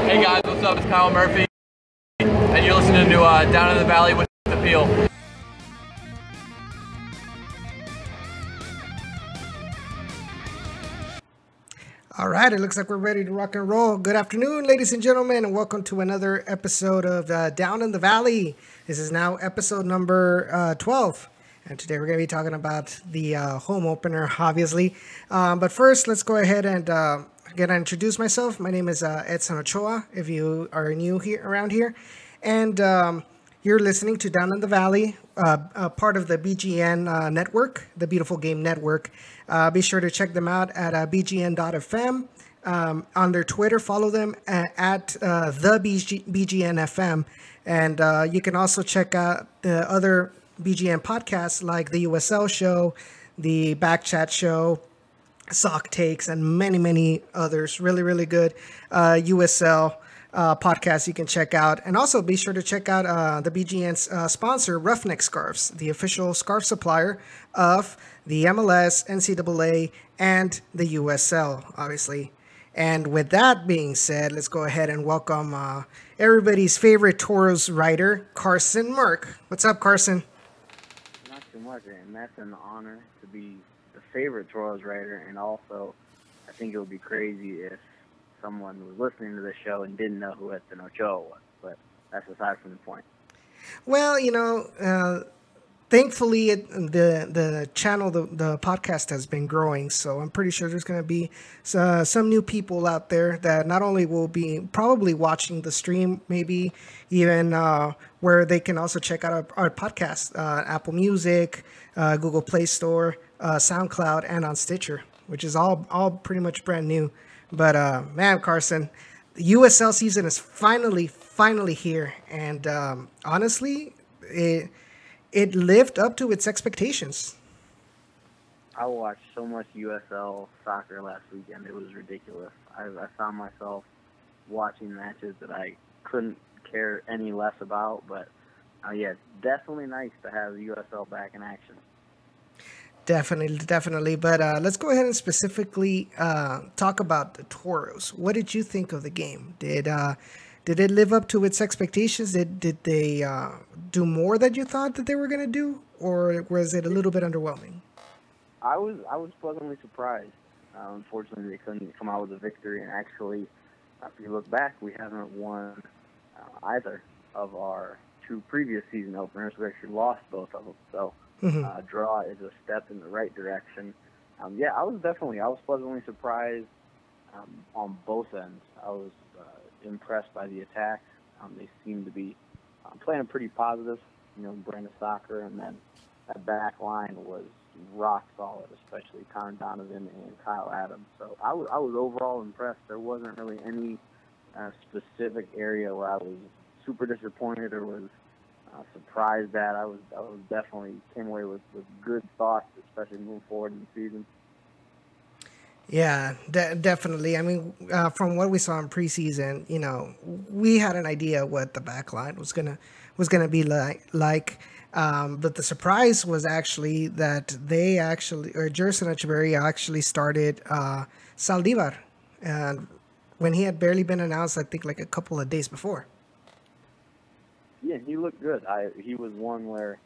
Hey guys, what's up? It's Kyle Murphy, and you're listening to Down in the Valley with the Peel. All right, it looks like we're ready to rock and roll. Good afternoon, ladies and gentlemen, and welcome to another episode of Down in the Valley. This is now episode number 12, and today we're going to be talking about the home opener, obviously. But first, let's go ahead and again, I introduce myself. My name is Edson Ochoa, if you are new here around here. And you're listening to Down in the Valley, part of the BGN network, the Beautiful Game Network. Be sure to check them out at bgn.fm. On their Twitter, follow them at the BGNFM. And you can also check out the other BGN podcasts like the USL Show, the Backchat Show, Sock Takes, and many, many others. Really, really good USL podcasts you can check out. And also be sure to check out the BGN's sponsor, Roughneck Scarves, the official scarf supplier of the MLS, NCAA, and the USL, obviously. And with that being said, let's go ahead and welcome everybody's favorite Toros writer, Carson Merck. What's up, Carson? Not too much, and that's an honor to be the favorite Toros writer, and also I think it would be crazy if someone was listening to the show and didn't know who Edson Ochoa was, but that's aside from the point. Well, you know, thankfully the channel, the podcast has been growing, so I'm pretty sure there's going to be some new people out there that not only will be probably watching the stream, maybe even where they can also check out our podcast, Apple Music, Google Play Store, SoundCloud, and on Stitcher, which is all pretty much brand new. But man, Carson, the USL season is finally here, and honestly, it lived up to its expectations. I watched so much USL soccer last weekend; it was ridiculous. I found myself watching matches that I couldn't care any less about. But yeah, it's definitely nice to have the USL back in action. Definitely. But let's go ahead and specifically talk about the Toros. What did you think of the game? Did it live up to its expectations? Did they do more than you thought that they were going to do, or was it a little bit underwhelming? I was pleasantly surprised. Unfortunately, they couldn't come out with a victory. And actually, if you look back, we haven't won either of our two previous season openers. We actually lost both of them. So. Draw is a step in the right direction. Yeah, I was pleasantly surprised on both ends. I was impressed by the attacks. They seemed to be playing pretty positive, brand of soccer, and then that back line was rock solid, especially Connor Donovan and Kyle Adams. So I was overall impressed. There wasn't really any specific area where I was super disappointed or was surprised that. I was definitely came away with good thoughts, especially moving forward in the season. Yeah, definitely. I mean, from what we saw in preseason, we had an idea what the back line was gonna be like. But the surprise was actually that Gerson Echeverry actually started Saldivar, and when he had barely been announced, I think like a couple of days before. Yeah, he looked good. He was one where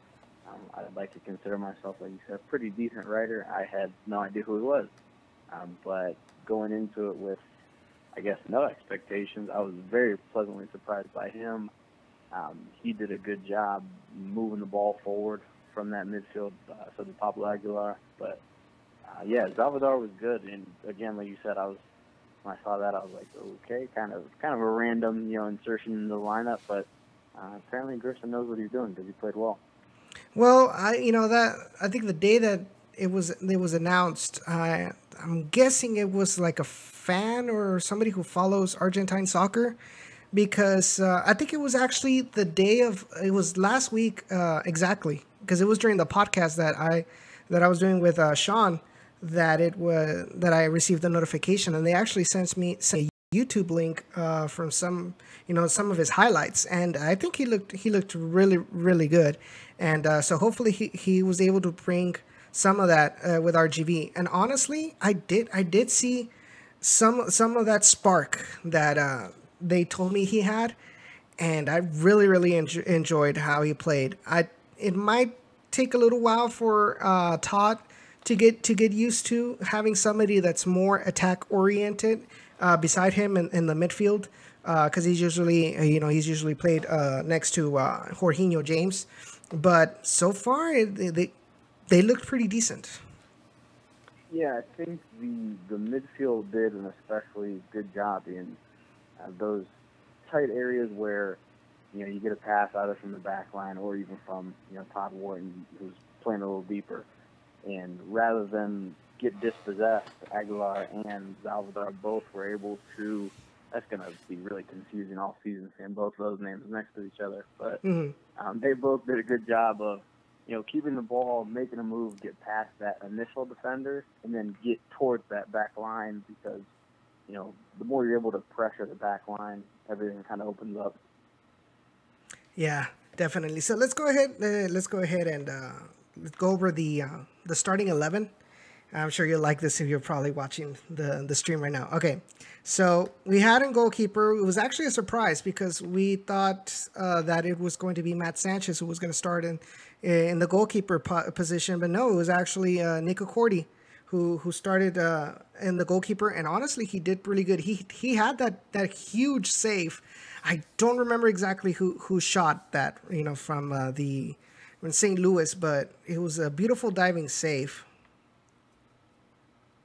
I'd like to consider myself, like you said, a pretty decent writer. I had no idea who he was. But going into it with, I guess, no expectations, I was very pleasantly surprised by him. He did a good job moving the ball forward from that midfield, so the Pablo Aguilar. But, yeah, Salvador was good. And, again, like you said, when I saw that, I was like, okay, kind of a random, insertion in the lineup. But apparently Gerson knows what he's doing because he played well. Well, I think the day that it was announced, I'm guessing it was like a fan or somebody who follows Argentine soccer, because I think it was actually the day of it was last week exactly, because it was during the podcast that I was doing with Sean, that I received the notification, and they actually sent a YouTube link from some of his highlights, and I think he looked really really good, and so hopefully he was able to bring some of that with RGV. And honestly, I did see some of that spark that they told me he had, and I really really enjoyed how he played. It might take a little while for Todd to get used to having somebody that's more attack oriented beside him in the midfield, because he's usually played next to Jorginho James, but so far they looked pretty decent. Yeah, I think the midfield did an especially good job in those tight areas where you get a pass either from the back line or even from Todd Wharton, who's playing a little deeper, and rather than get dispossessed, Aguilar and Salvador both were able to. That's going to be really confusing all season saying both of those names next to each other, but they both did a good job of keeping the ball, making a move, get past that initial defender, and then get towards that back line, because the more you're able to pressure the back line, everything kind of opens up. Yeah, definitely. So let's go ahead. And let's go over the starting 11. I'm sure you'll like this if you're probably watching the stream right now. Okay, so we had a goalkeeper. It was actually a surprise because we thought that it was going to be Matt Sanchez who was going to start in the goalkeeper position, but no, it was actually Nico Cordy who started in the goalkeeper, and honestly, he did really good. He had that huge save. I don't remember exactly who shot that, from St. Louis, but it was a beautiful diving save.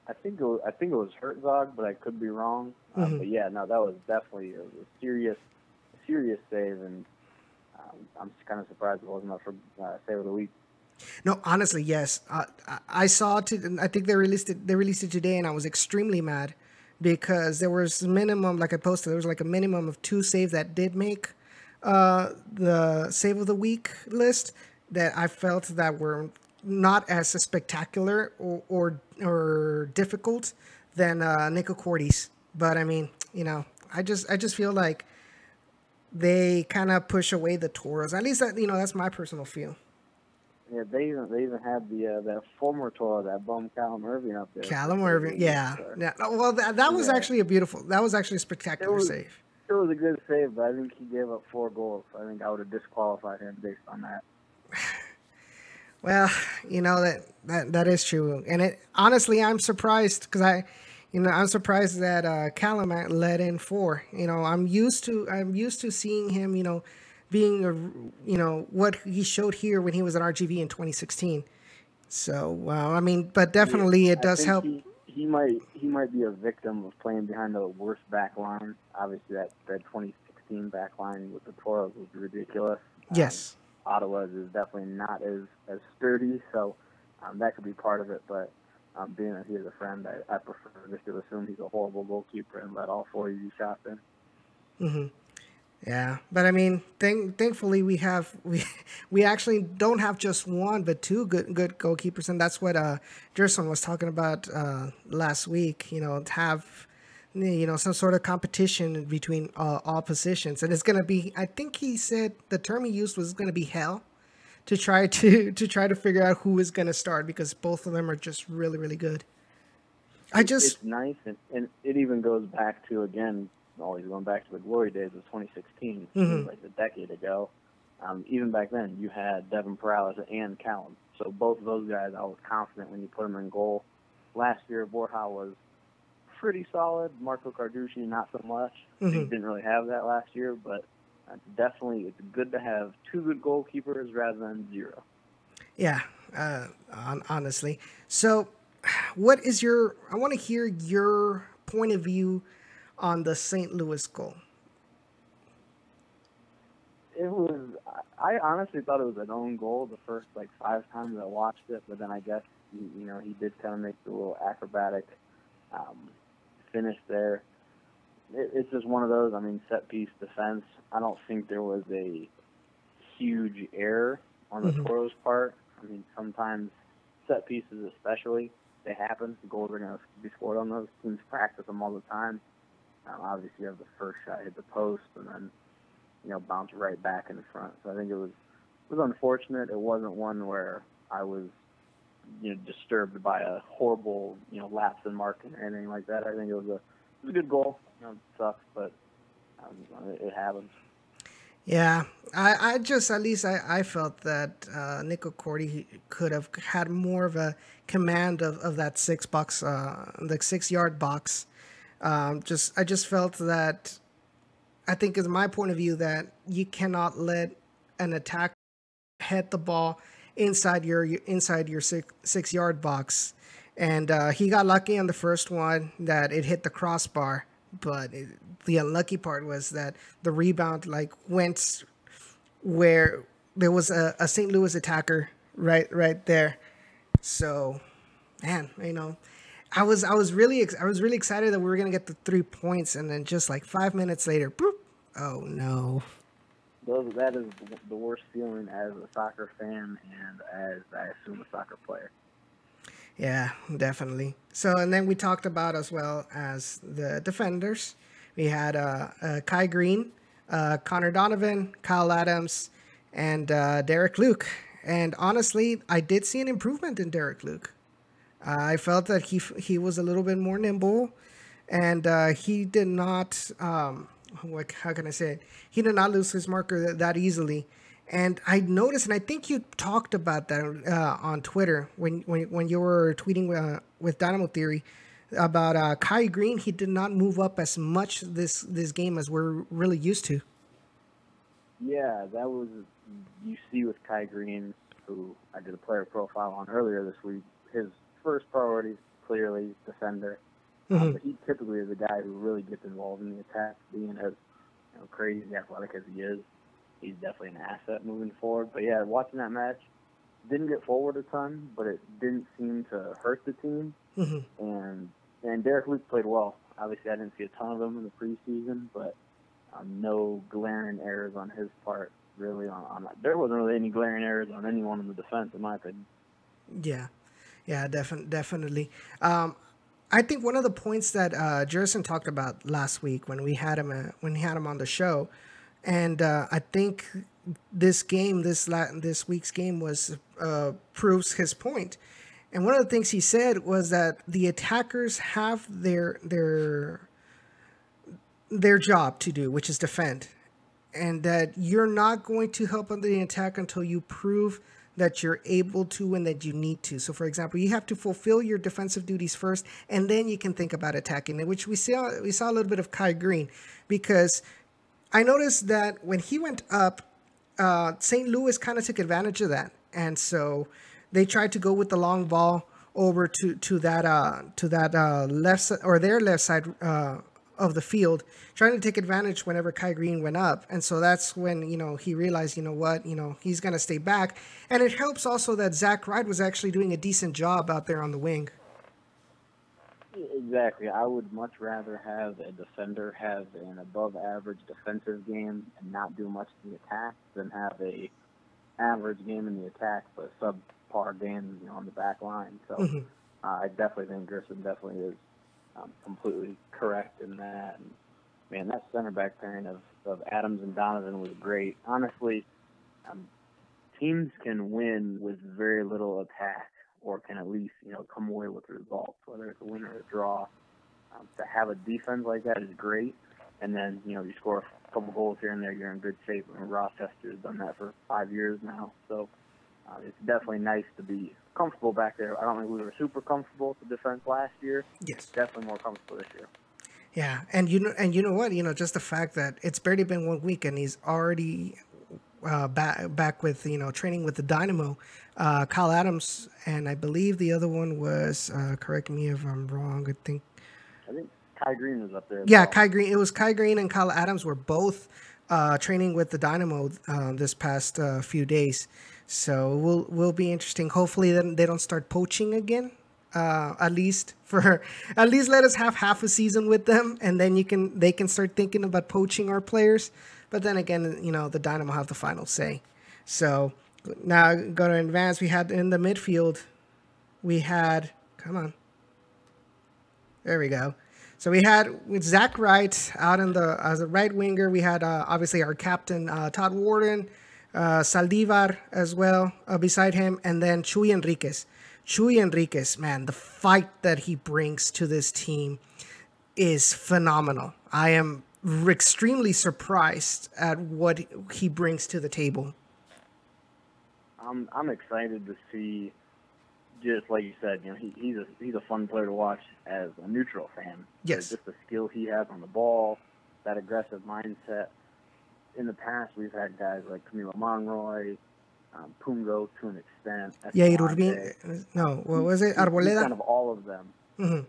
I think it was Herzog, but I could be wrong. But yeah, no, that was definitely a serious save, and I'm kind of surprised it wasn't up for save of the week. No, honestly, yes. I saw it. I think they released it today, and I was extremely mad because there was minimum, like I posted, there was like a minimum of 2 saves that did make the save of the week list that I felt that were not as spectacular or difficult than Nico Cordy's. But I mean, I just feel like they kind of push away the Toros. At least that's my personal feel. Yeah, they even had that former Toro, that bum Callum Irving up there. Callum Irving, yeah. Well, that was actually that was actually a spectacular save. It was a good save, but I think he gave up 4 goals. I think I would have disqualified him based on that. Well, that is true, and honestly, I'm surprised because I'm surprised that Callum let in 4. I'm used to seeing him, being what he showed here when he was at RGV in 2016. So, I mean, but definitely it does help. He might be a victim of playing behind the worst back line. Obviously, that 2016 back line with the Toros was ridiculous. Yes. Ottawa's is definitely not as sturdy, so that could be part of it. But being that he is a friend, I prefer just to assume he's a horrible goalkeeper and let all 4 of you shots in. Mm-hmm. Yeah, but I mean, thankfully we actually don't have just one, but 2 good goalkeepers, and that's what Gerson was talking about last week. To have some sort of competition between all positions, and it's gonna be. I think he said the term he used was gonna be hell to try to figure out who is gonna start, because both of them are just really really good. It's nice, and it even goes back to, again, always going back to the glory days of 2016, like a decade ago. Even back then, you had Devin Perales and Callum. So both of those guys, I was confident when you put them in goal. Last year, Borja was pretty solid. Marco Carducci, not so much. He didn't really have that last year, but definitely it's good to have 2 good goalkeepers rather than 0. Yeah, honestly. So what is I want to hear your point of view on the St. Louis goal. It was, I honestly thought it was an own goal the first, 5 times I watched it, but then I guess, he did kind of make the little acrobatic finish there. It's just one of those, set-piece defense. I don't think there was a huge error on the Toros' part. Sometimes set pieces especially, they happen. The goals are going to be scored on those. Teams practice them all the time. Obviously, you have the first shot hit the post and then, bounce right back in front. So I think it was unfortunate. It wasn't one where I was, disturbed by a horrible, lapse in marking or anything like that. I think it was a good goal. It sucks, but it happens. Yeah, I just, at least I felt that Nico Cordy could have had more of a command of that 6-yard box. I just felt that, I think is my point of view, that you cannot let an attack hit the ball inside your 6-yard box. And he got lucky on the first one that it hit the crossbar. But the unlucky part was that the rebound went where there was a St. Louis attacker right there. So, man, I was really excited that we were gonna get the 3 points, and then just 5 minutes later, boop, oh no. That is the worst feeling as a soccer fan and as, I assume, a soccer player. Yeah, definitely. So, and then we talked about, as well as the defenders, we had Kai Green, Connor Donovan, Kyle Adams, and Derek Luke. And honestly, I did see an improvement in Derek Luke. I felt that he was a little bit more nimble, and he did not, how can I say it? He did not lose his marker that easily. And I noticed, and I think you talked about that on Twitter when you were tweeting with Dynamo Theory about Kai Green. He did not move up as much this game as we're really used to. Yeah, that was, you see with Kai Green, who I did a player profile on earlier this week, his first priority is clearly defender. But he typically is a guy who really gets involved in the attack, being as crazy athletic as he is. He's definitely an asset moving forward. But yeah, watching that match, didn't get forward a ton, but it didn't seem to hurt the team. And Derek Luke played well. Obviously, I didn't see a ton of him in the preseason, but no glaring errors on his part. Really, there wasn't really any glaring errors on anyone in the defense, in my opinion. Yeah, definitely. I think one of the points that Gerson talked about last week when we had him on the show. And I think this week's game proves his point. And one of the things he said was that the attackers have their job to do, which is defend, and that you're not going to help on the attack until you prove that you're able to and that you need to. So, for example, you have to fulfill your defensive duties first, and then you can think about attacking. Which we saw a little bit of Kai Green, because I noticed that when he went up, St. Louis kind of took advantage of that, and so they tried to go with the long ball over to that left side, or their left side of the field, trying to take advantage whenever Kai Green went up. And so that's when he realized, he's gonna stay back, and it helps also that Zach Wright was actually doing a decent job out there on the wing. Exactly. I would much rather have a defender have an above-average defensive game and not do much in the attack than have a average game in the attack but subpar game, on the back line. So I definitely think Gerson definitely is completely correct in that. And, man, that center back pairing of Adams and Donovan was great. Honestly, teams can win with very little attack, or can at least, come away with results, whether it's a win or a draw. To have a defense like that is great. And then, you score a couple goals here and there, you're in good shape. And Ross Hester has done that for 5 years now. So it's definitely nice to be comfortable back there. I don't think we were super comfortable with the defense last year. Yes. Definitely more comfortable this year. Yeah, and you know what? Just the fact that it's barely been 1 week and he's already back with, training with the Dynamo. Kyle Adams, and I believe the other one was, correct me if I'm wrong, I think Kai Green was up there. Yeah, Kai Green. It was Kai Green and Kyle Adams were both training with the Dynamo this past few days. So will be interesting. Hopefully they don't start poaching again. At least let us have half a season with them, and then they can start thinking about poaching our players. But then again, the Dynamo have the final say. So now going to advance. We had in the midfield, come on, there we go. So we had with Zach Wright out as a right winger. We had obviously our captain Todd Warden, Saldivar as well beside him, and then Chuy Enriquez. Chuy Enriquez, man, the fight that he brings to this team is phenomenal. I am extremely surprised at what he brings to the table. I'm excited to see. Just like you said, he's a fun player to watch as a neutral fan. Yes. Just the skill he has on the ball, that aggressive mindset. In the past, we've had guys like Camilo Monroy, Pungo to an extent. Yeah, Urbin. No, what was it? Arboleda. Kind of all of them. Mm-hmm.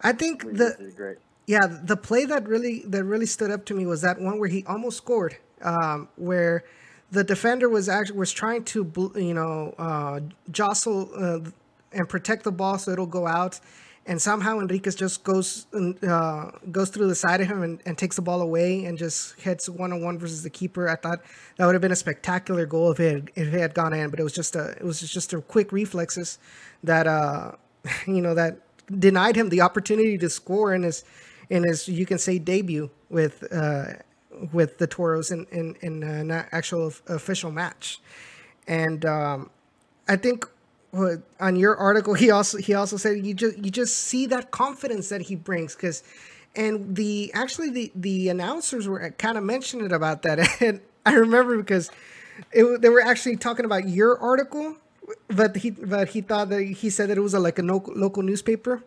I think the play that really stood up to me was that one where he almost scored, where the defender was trying to jostle and protect the ball so it'll go out, and somehow Enriquez just goes through the side of him and takes the ball away and just hits 1-on-1 versus the keeper. I thought that would have been a spectacular goal if it had gone in, but it was just a quick reflexes that that denied him the opportunity to score in his you can say debut with the Toros in an actual official match. And I think on your article he also said you just see that confidence that he brings, and the announcers were kind of mentioning about that, and I remember because they were actually talking about your article, but he thought that he said that it was like a local newspaper,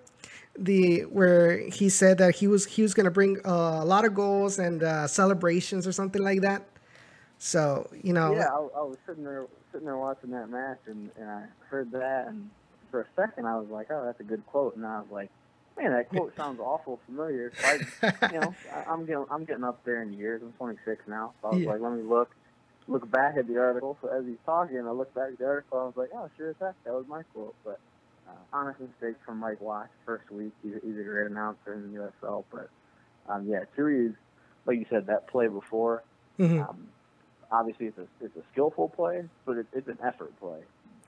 where he said that he was going to bring a lot of goals and celebrations or something like that. So yeah, I was sitting there watching that match, and I heard that, and for a second I was like, oh, that's a good quote, and I was like, man, that quote sounds awful familiar. So I'm getting up there in years. I'm 26 now, so I was like, let me look back at the article. So as he's talking, I looked back at the article, I was like, oh, sure as heck, that was my quote. But honest mistake from Mike Watts first week. He's a great announcer in the USL, but Chewy is, like you said, that play before. Mm-hmm. Obviously, it's a skillful play, but it's an effort play.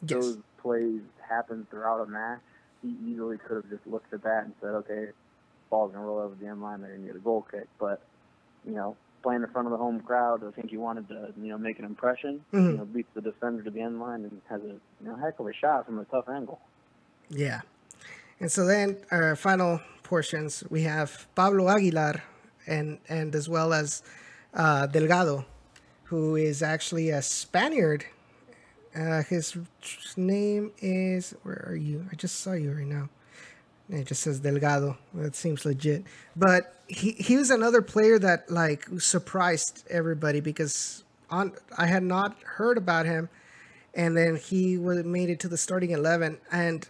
Yes. Those plays happen throughout a match. He easily could have just looked at that and said, okay, ball's going to roll over the end line, they're going to get a goal kick. But, playing in front of the home crowd, I think he wanted to, make an impression, mm-hmm. Beats the defender to the end line and has a heck of a shot from a tough angle. Yeah. And so then our final portions, we have Pablo Aguilar and as well as Delgado, who is actually a Spaniard. His name is, where are you? I just saw you right now. It just says Delgado. That seems legit. But he was another player that surprised everybody because I had not heard about him, and then he made it to the starting 11. And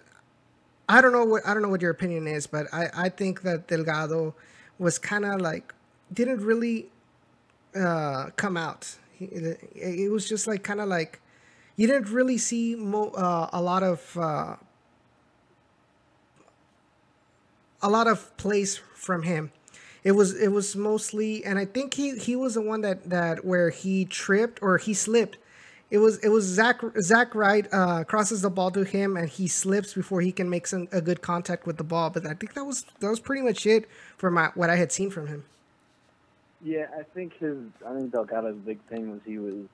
I don't know what your opinion is, but I think that Delgado was kind of didn't really come out. It was just you didn't really see a lot of plays from him. It was mostly, and I think he was the one that where he tripped or he slipped. It was Zach Wright crosses the ball to him and he slips before he can make a good contact with the ball. But I think that was pretty much it for what I had seen from him. Yeah, I think Delgado's big thing was he was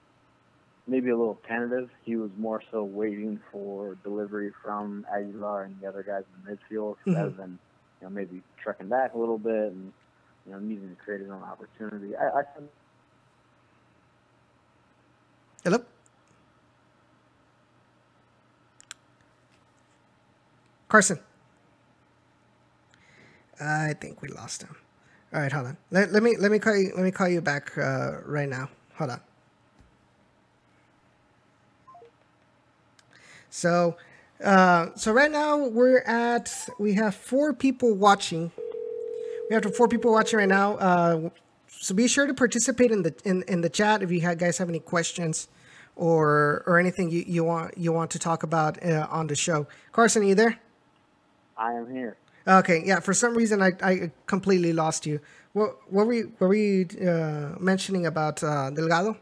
maybe a little tentative. He was more so waiting for delivery from Aguilar and the other guys in the midfield, mm-hmm. rather than maybe trekking back a little bit and needing to create his own opportunity. I Hello. Carson. I think we lost him. All right, hold on. Let me call you back right now. Hold on. So right now we have 4 people watching. We have 4 people watching right now. So be sure to participate in the chat if you guys have any questions or anything you want to talk about on the show. Carson, are you there? I am here. Okay, yeah. For some reason, I completely lost you. What were we mentioning about Delgado?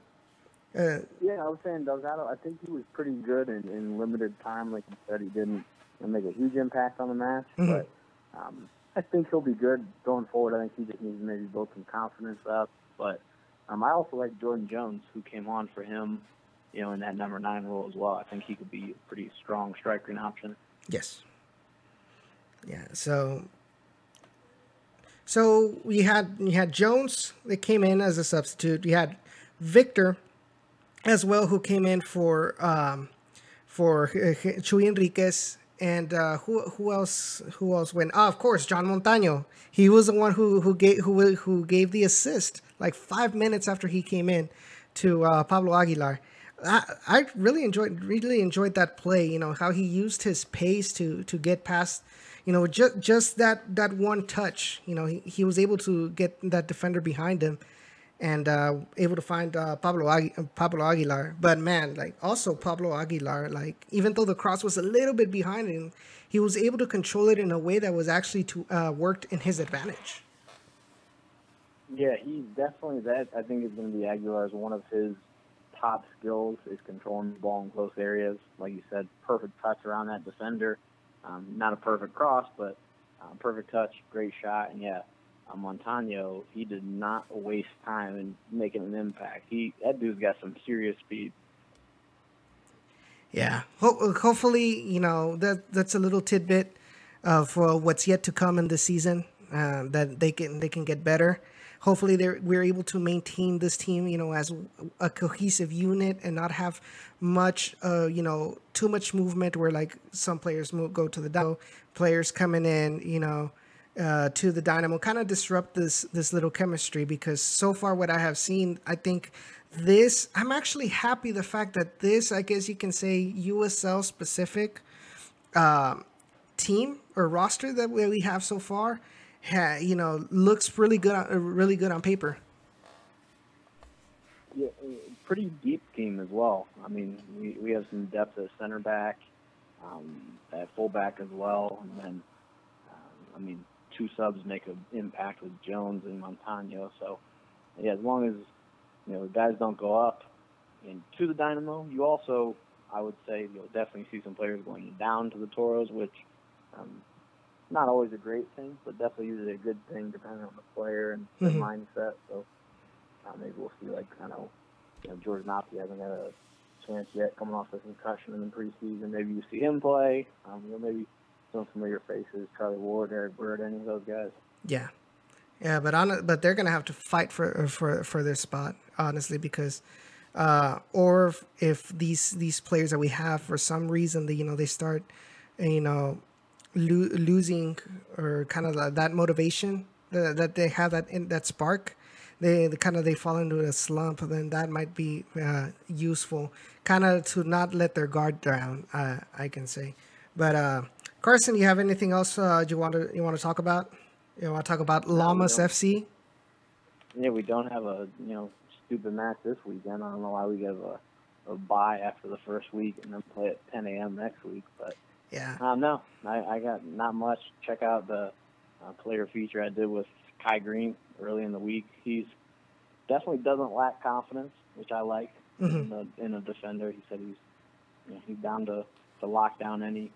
Yeah, I was saying Delgado. I think he was pretty good in limited time. Like you said, he didn't make a huge impact on the match, but I think he'll be good going forward. I think he just needs to maybe build some confidence up. But I also like Jordan Jones, who came on for him, in that number 9 role as well. I think he could be a pretty strong striking option. Yes. Yeah. So you had Jones that came in as a substitute. You had Victor as well, who came in for Chuy Enriquez. And who else went? Oh, of course, John Montaño. He was the one who gave the assist like 5 minutes after he came in to Pablo Aguilar. I really enjoyed that play. How he used his pace to get past. Just that one touch. He was able to get that defender behind him, and able to find Pablo Aguilar. But man, also Pablo Aguilar, even though the cross was a little bit behind him, he was able to control it in a way that was actually worked in his advantage. Yeah, he's definitely that. I think it's going to be Aguilar's one of his top skills is controlling the ball in close areas. Like you said, perfect touch around that defender. Not a perfect cross, but perfect touch, great shot, and yeah. Montaño, he did not waste time in making an impact. That dude's got some serious speed. Yeah, hopefully, that's a little tidbit of what's yet to come in this season. That they can get better. Hopefully, we're able to maintain this team, as a cohesive unit and not have much, too much movement where some players go to the Dynamo, players coming in, to the Dynamo, kind of disrupt this little chemistry, because so far what I have seen, I think I'm actually happy the fact that this, I guess you can say, USL specific team or roster that we have so far, looks really good on paper. Yeah, pretty deep team as well. I mean, we have some depth at center back, at fullback as well, and then 2 subs make an impact with Jones and Montaño. So, yeah, as long as the guys don't go up to the Dynamo, you also, I would say, you'll definitely see some players going down to the Toros, which not always a great thing, but definitely usually a good thing depending on the player and their mindset. So maybe we'll see Jordan Oppie hasn't had a chance yet coming off the concussion in the preseason. Maybe you see him play. Maybe some familiar faces, Charlie Ward, Eric Bird, any of those guys. Yeah, but they're gonna have to fight for their spot, honestly, because or if these players that we have for some reason they start losing or kind of that motivation that they have, that spark, they fall into a slump, then that might be useful, kind of to not let their guard down, I can say. But Carson, you have anything else you want to talk about? You want to talk about Llamas FC? Yeah, we don't have a stupid match this weekend. I don't know why we have a bye after the first week and then play at 10 a.m. next week. But yeah, no, I got not much. Check out the player feature I did with Kai Green early in the week. He's definitely doesn't lack confidence, which I like in a defender. He said he's down to lock down any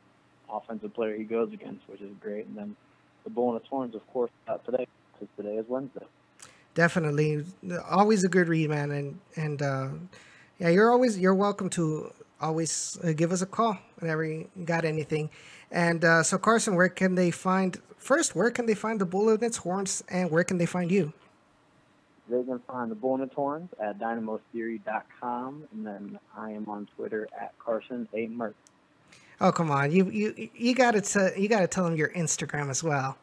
offensive player he goes against, which is great. And then the Bull and the Torns, of course, today, because today is Wednesday. Definitely, always a good read, man. And yeah, you're welcome to always give us a call whenever you got anything. And so Carson, where can they find the Bull and the Torns, and where can they find you? They can find the Bull and the Torns at dynamotheory.com, and then I am on Twitter at Carson A. Merck. Oh, come on. You gotta tell them your Instagram as well.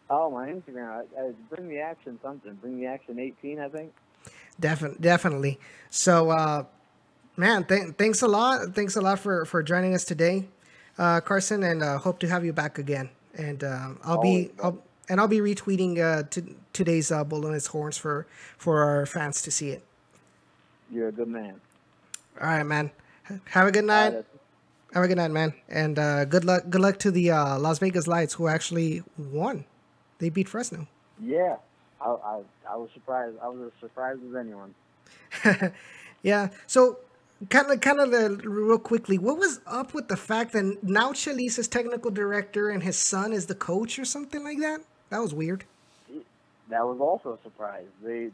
Oh, my Instagram. Bring the action something. Bring the action 18, I think. Definitely. So, man, thanks a lot. Thanks a lot for joining us today, Carson, and hope to have you back again. And I'll and I'll be retweeting today's bull on its horns for our fans to see it. You're a good man. All right, man. Have a good night. Have a good night, man. And good luck. Good luck to the Las Vegas Lights, who actually won. They beat Fresno. Yeah, I was surprised. I was as surprised as anyone. Yeah. So, kind of real quickly, what was up with the fact that now Chalice is technical director and his son is the coach or something like that? That was weird. That was also a surprise. They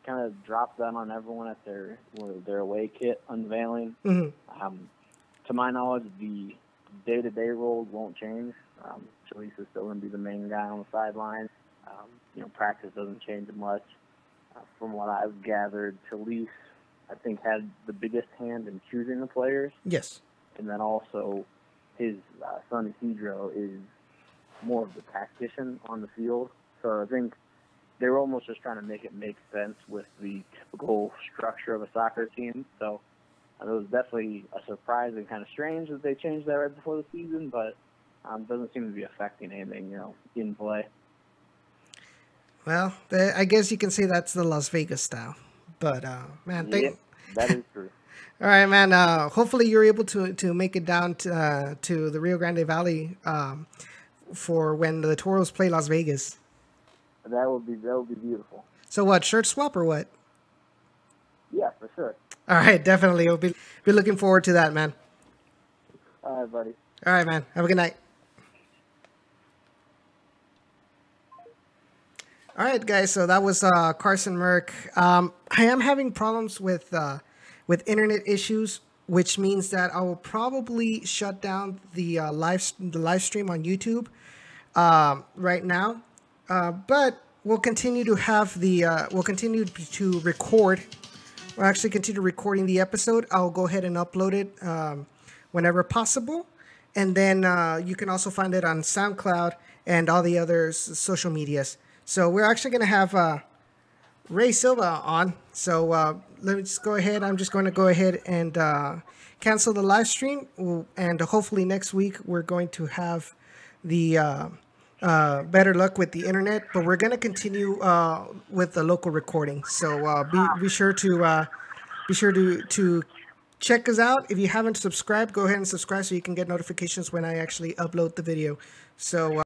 kind of dropped that on everyone at their away kit unveiling. Mm-hmm. To my knowledge, the day-to-day roles won't change. Chalice is still going to be the main guy on the sideline. Practice doesn't change much. From what I've gathered, Chalice, I think, had the biggest hand in choosing the players. Yes. And then also his son Isidro is more of the tactician on the field. So I think they were almost just trying to make it make sense with the typical structure of a soccer team. So it was definitely a surprise and kind of strange that they changed that right before the season, but it doesn't seem to be affecting anything, in play. Well, I guess you can say that's the Las Vegas style. But, man, that is true. All right, man. Hopefully you're able to make it down to the Rio Grande Valley for when the Toros play Las Vegas. That would be beautiful. So what, shirt swap or what? Yeah, for sure. All right, definitely. We'll be looking forward to that, man. All right, buddy. All right, man. Have a good night. All right, guys. So that was Carson Merck. I am having problems with internet issues, which means that I will probably shut down the live stream on YouTube right now. But we'll continue to have we'll continue to record. We'll actually continue recording the episode. I'll go ahead and upload it whenever possible. And then you can also find it on SoundCloud and all the other social medias. So we're actually going to have Ray Silva on. So let me just go ahead. I'm just going to go ahead and cancel the live stream. And hopefully next week we're going to have the better luck with the internet. But we're going to continue with the local recording. So be sure to check us out. If you haven't subscribed, go ahead and subscribe so you can get notifications when I actually upload the video. So